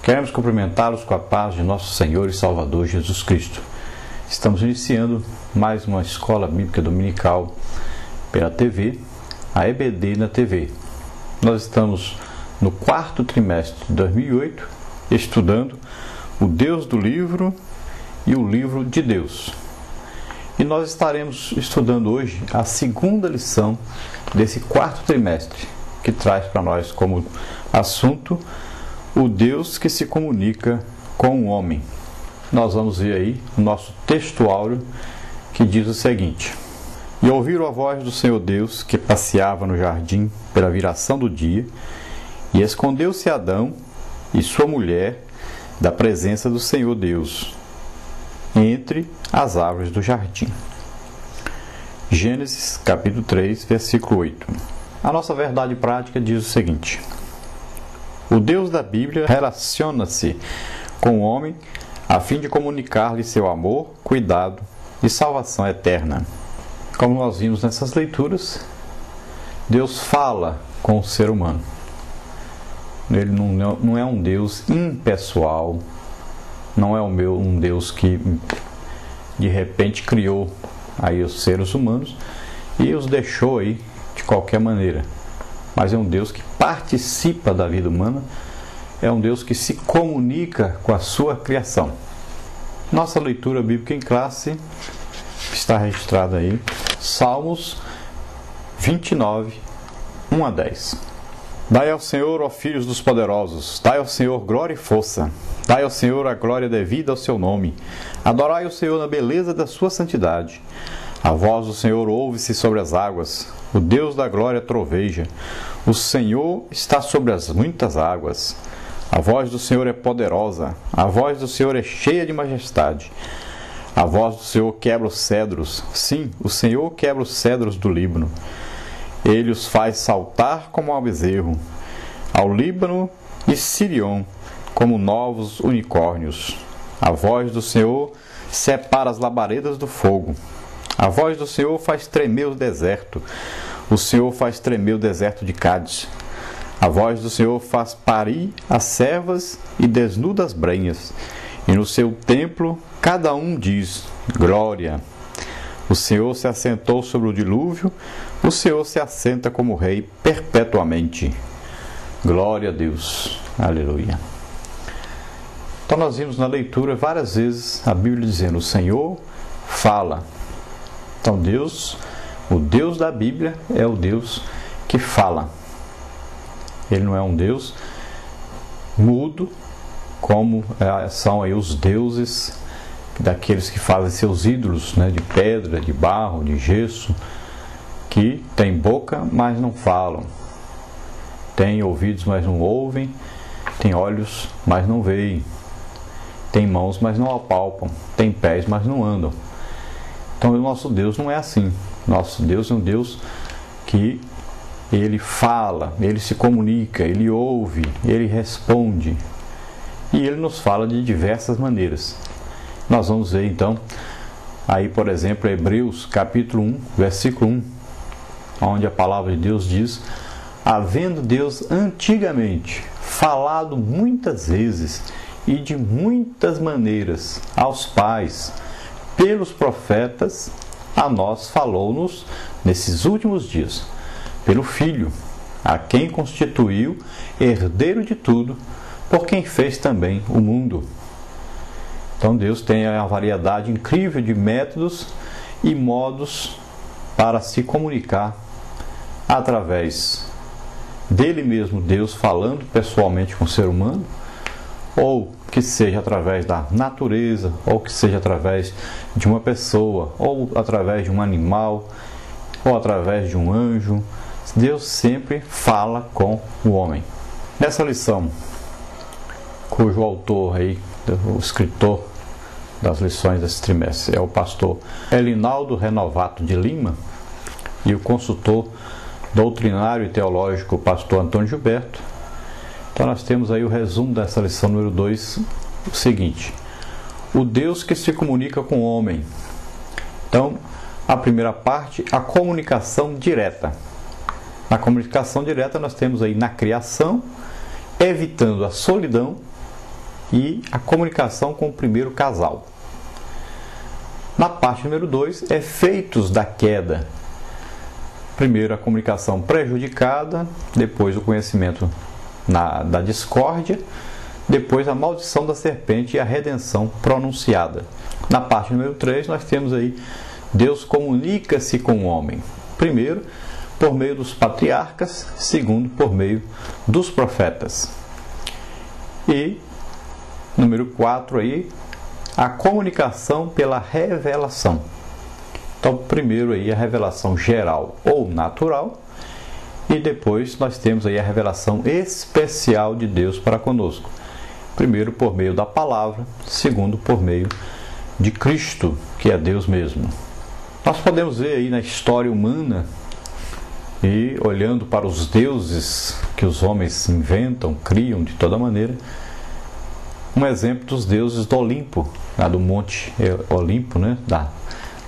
Queremos cumprimentá-los com a paz de nosso Senhor e Salvador Jesus Cristo. Estamos iniciando mais uma escola bíblica dominical pela TV, a EBD na TV. Nós estamos no quarto trimestre de 2008, estudando o Deus do livro e o livro de Deus. E nós estaremos estudando hoje a segunda lição desse quarto trimestre, que traz para nós como assunto o Deus que se comunica com o homem. Nós vamos ver aí o nosso texto áureo que diz o seguinte: E ouviram a voz do Senhor Deus que passeava no jardim pela viração do dia, e escondeu-se Adão e sua mulher da presença do Senhor Deus entre as árvores do jardim. Gênesis capítulo 3, versículo 8. A nossa verdade prática diz o seguinte: o Deus da Bíblia relaciona-se com o homem a fim de comunicar-lhe seu amor, cuidado e salvação eterna. Como nós vimos nessas leituras, Deus fala com o ser humano. Ele não é um Deus impessoal, não é um Deus que de repente criou aí os seres humanos e os deixou aí de qualquer maneira. Mas é um Deus que participa da vida humana, é um Deus que se comunica com a sua criação. Nossa leitura bíblica em classe está registrada aí, Salmos 29, 1 a 10. Dai ao Senhor, ó filhos dos poderosos, dai ao Senhor glória e força, dai ao Senhor a glória devida ao seu nome, adorai o Senhor na beleza da sua santidade. A voz do Senhor ouve-se sobre as águas, o Deus da glória troveja, o Senhor está sobre as muitas águas. A voz do Senhor é poderosa, a voz do Senhor é cheia de majestade. A voz do Senhor quebra os cedros, sim, o Senhor quebra os cedros do Líbano. Ele os faz saltar como ao bezerro, ao Líbano e Sirion, como novos unicórnios. A voz do Senhor separa as labaredas do fogo. A voz do Senhor faz tremer o deserto. O Senhor faz tremer o deserto de Cádiz. A voz do Senhor faz parir as servas e desnuda as brenhas. E no seu templo cada um diz: glória. O Senhor se assentou sobre o dilúvio, o Senhor se assenta como rei perpetuamente. Glória a Deus. Aleluia. Então nós vimos na leitura várias vezes a Bíblia dizendo: o Senhor fala. Então Deus, o Deus da Bíblia é o Deus que fala. Ele não é um Deus mudo, como são aí os deuses daqueles que fazem seus ídolos, né, de pedra, de barro, de gesso, que têm boca, mas não falam, têm ouvidos, mas não ouvem, têm olhos, mas não veem, têm mãos, mas não apalpam, têm pés, mas não andam. Então o nosso Deus não é assim. Nosso Deus é um Deus que Ele fala, Ele se comunica, Ele ouve, Ele responde. E Ele nos fala de diversas maneiras. Nós vamos ver então, aí por exemplo, Hebreus capítulo 1, versículo 1, onde a palavra de Deus diz: havendo Deus antigamente falado muitas vezes e de muitas maneiras aos pais, pelos profetas, a nós falou-nos nesses últimos dias, pelo Filho, a quem constituiu herdeiro de tudo, por quem fez também o mundo. Então Deus tem uma variedade incrível de métodos e modos para se comunicar através dele mesmo, Deus falando pessoalmente com o ser humano, ou que seja através da natureza, ou que seja através de uma pessoa, ou através de um animal, ou através de um anjo. Deus sempre fala com o homem. Nessa lição, cujo autor aí, o escritor das lições desse trimestre, é o pastor Elinaldo Renovato de Lima, e o consultor doutrinário e teológico, o pastor Antônio Gilberto. Então nós temos aí o resumo dessa lição número 2, o seguinte: o Deus que se comunica com o homem. Então, a primeira parte, a comunicação direta. Na comunicação direta nós temos aí na criação, evitando a solidão, e a comunicação com o primeiro casal. Na parte número 2, efeitos da queda. Primeiro, a comunicação prejudicada, depois o conhecimento da discórdia, depois a maldição da serpente e a redenção pronunciada. Na parte número 3, nós temos aí Deus comunica-se com o homem. Primeiro, por meio dos patriarcas, segundo, por meio dos profetas. E, número 4 aí, a comunicação pela revelação. Então, primeiro aí a revelação geral ou natural, e depois nós temos aí a revelação especial de Deus para conosco. Primeiro por meio da palavra, segundo por meio de Cristo, que é Deus mesmo. Nós podemos ver aí na história humana, e olhando para os deuses que os homens inventam, criam de toda maneira, um exemplo dos deuses do Olimpo, do Monte Olimpo, né?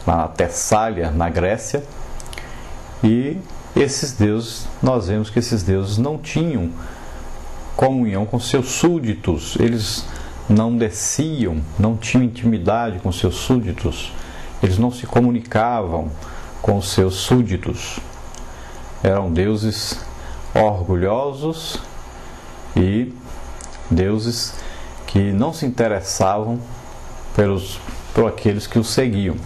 Na Tessália, na Grécia. E esses deuses, nós vemos que esses deuses não tinham comunhão com seus súditos, eles não desciam, não tinham intimidade com seus súditos, eles não se comunicavam com os seus súditos. Eram deuses orgulhosos e deuses que não se interessavam por aqueles que os seguiam.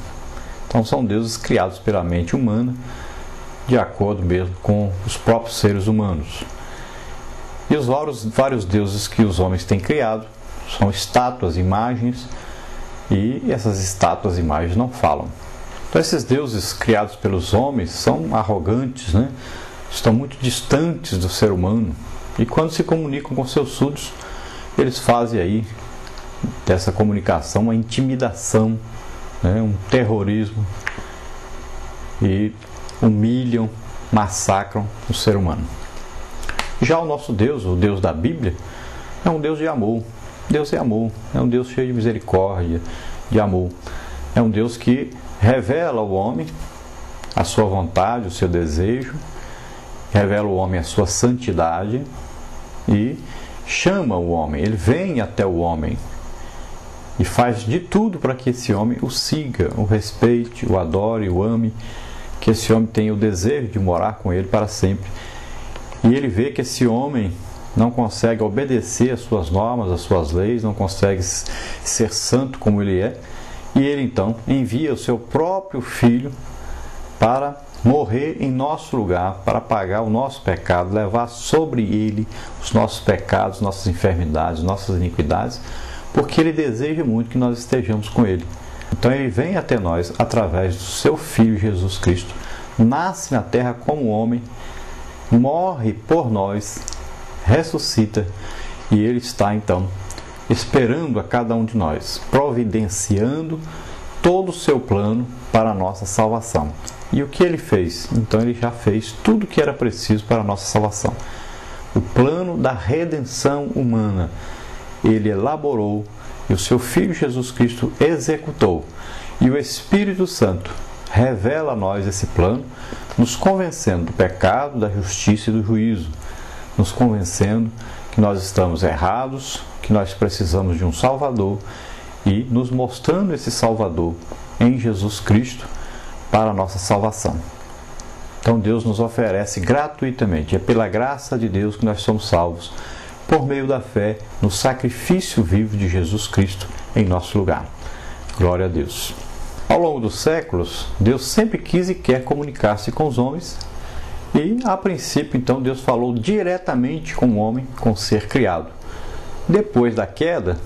Então são deuses criados pela mente humana, de acordo mesmo com os próprios seres humanos. E os vários deuses que os homens têm criado são estátuas, imagens, e essas estátuas e imagens não falam. Então esses deuses criados pelos homens são arrogantes, né? Estão muito distantes do ser humano, e quando se comunicam com seus súditos, eles fazem aí dessa comunicação uma intimidação, né? Um terrorismo, e humilham, massacram o ser humano. Já o nosso Deus, o Deus da Bíblia, é um Deus de amor. Deus é amor, é um Deus cheio de misericórdia, de amor. É um Deus que revela ao homem a sua vontade, o seu desejo, revela ao homem a sua santidade e chama o homem. Ele vem até o homem e faz de tudo para que esse homem o siga, o respeite, o adore, o ame, que esse homem tenha o desejo de morar com ele para sempre. E ele vê que esse homem não consegue obedecer às suas normas, às suas leis, não consegue ser santo como ele é, e ele então envia o seu próprio filho para morrer em nosso lugar, para pagar o nosso pecado, levar sobre ele os nossos pecados, nossas enfermidades, nossas iniquidades, porque ele deseja muito que nós estejamos com ele. Então ele vem até nós através do seu Filho Jesus Cristo, nasce na terra como homem, morre por nós, ressuscita, e ele está então esperando a cada um de nós, providenciando todo o seu plano para a nossa salvação. E o que ele fez? Então ele já fez tudo o que era preciso para a nossa salvação. O plano da redenção humana ele elaborou, e o seu Filho Jesus Cristo executou. E o Espírito Santo revela a nós esse plano, nos convencendo do pecado, da justiça e do juízo, nos convencendo que nós estamos errados, que nós precisamos de um Salvador, e nos mostrando esse Salvador em Jesus Cristo para a nossa salvação. Então Deus nos oferece gratuitamente, é pela graça de Deus que nós somos salvos, por meio da fé no sacrifício vivo de Jesus Cristo em nosso lugar. Glória a Deus. Ao longo dos séculos, Deus sempre quis e quer comunicar-se com os homens, e a princípio então Deus falou diretamente com o homem, com o ser criado. Depois da queda,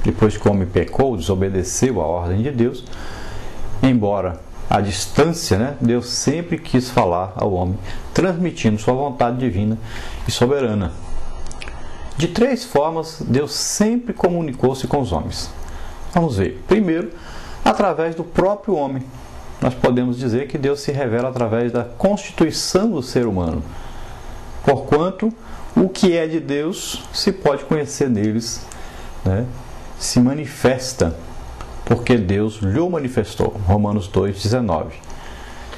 depois que o homem pecou, desobedeceu a ordem de Deus, embora à distância, né, Deus sempre quis falar ao homem, transmitindo sua vontade divina e soberana. De três formas, Deus sempre comunicou-se com os homens. Vamos ver. Primeiro, através do próprio homem. Nós podemos dizer que Deus se revela através da constituição do ser humano. Porquanto, o que é de Deus se pode conhecer neles, né? Se manifesta, porque Deus lhe manifestou. Romanos 2,19.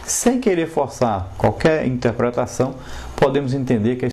Sem querer forçar qualquer interpretação, podemos entender que